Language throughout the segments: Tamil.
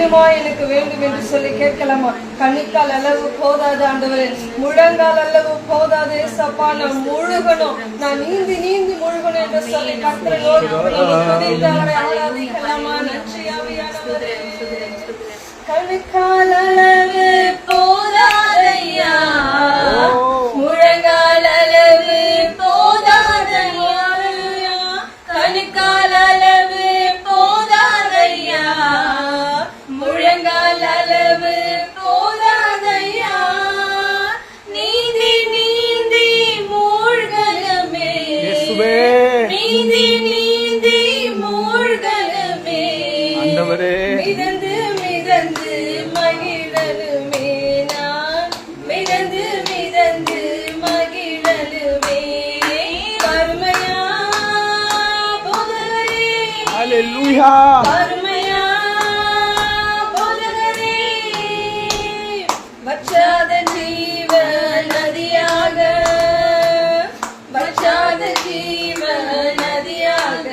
இன்னுமா எனக்கு வேண்டும் என்று சொல்லி கேட்கலாமா? கணுக்கால் அளவு போதாது ஆண்டவரே, முழங்கால் அளவு போதாது ஏசப்பா. நான் முழுகணும், நான் நீந்தி நீந்தி முழுகணும் என்று சொல்லி கர்த்தரை ஆராதிக்கலாமா? நன்றி ஆவியானவரே. கணுக்கால் அளவு போதாதையா, முழங்கால் அளவு போதாதையா, கணுக்கால் அளவு போதாதையா, முழங்கால் அளவு போதாதையா, நீந்தி நீந்தி மூழ்கலமே, நீந்தி நீந்தி மூழ்கலமே, மிதந்து மிதந்து மகிழலுமே, நான் மிதந்து மிதந்து மகிழலுமே. வறுமையா போதகரே, ஹல்லேலூயா, வறுமையா போதகரே, வற்றாத ஜீவ நதியாக, வற்றாத ஜீவ நதியாக,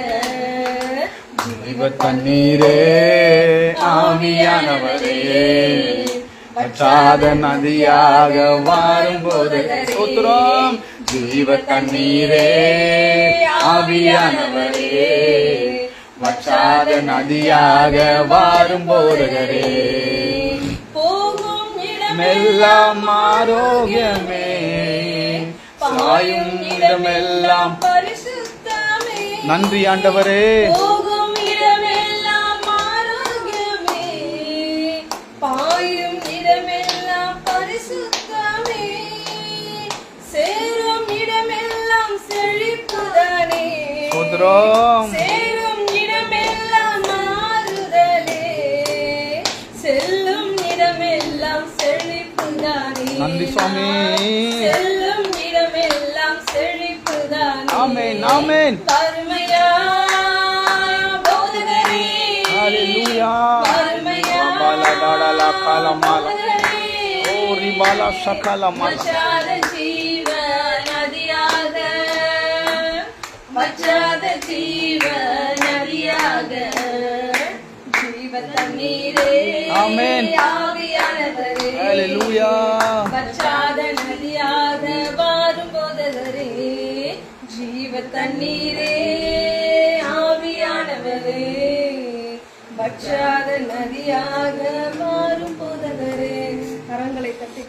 ஜீவ தண்ணீரே ஆவியானவரே, வற்றாத நதியாக வாரும்போது சோத்திரம். ஜீவ தண்ணீரே ஆவியானவரே, வற்றாத நதியாக வாரும்போதுகரே, போகும் இடமெல்லாம் ஆரோக்கியமே, சாயும் இடமெல்லாம் பரிசுத்தமே. நன்றி ஆண்டவரே. போகும் இடமெல்லாம் ஆரோக்கியமே, பாயும் இடமெல்லாம் பரிசுத்தமே, சேரும் இடமெல்லாம் செழிப்புதானே, சோத்திரம். சேரும் இடமெல்லாம் மாறுதலே, செல்லும் இடமெல்லாம் செழிப்புதானே. நன்றி சுவாமி. செல்லும் இடமெல்லாம் செழிப்புதானே. ஆமென், ஆமென். வறுமையா போதகரே, ஹல்லேலூயா. வறுமையா பாலடாடலா காலமாலா, போதகரே, ஓ ரிபாலா சகலமாலா, வற்றாத ஜீவ நதியாக, வற்றாத ஜீவ நதியாக, ஜீவ தண்ணீரே ஆமென். ஆவியானவரே, ஹல்லேலூயா. வற்றாத நதியாக வாரும் போதகரே, ஜீவ தண்ணீரே ஆவியானவரே, வற்றாத நதியாக மாறும் போதகரே. கரங்களை தட்டி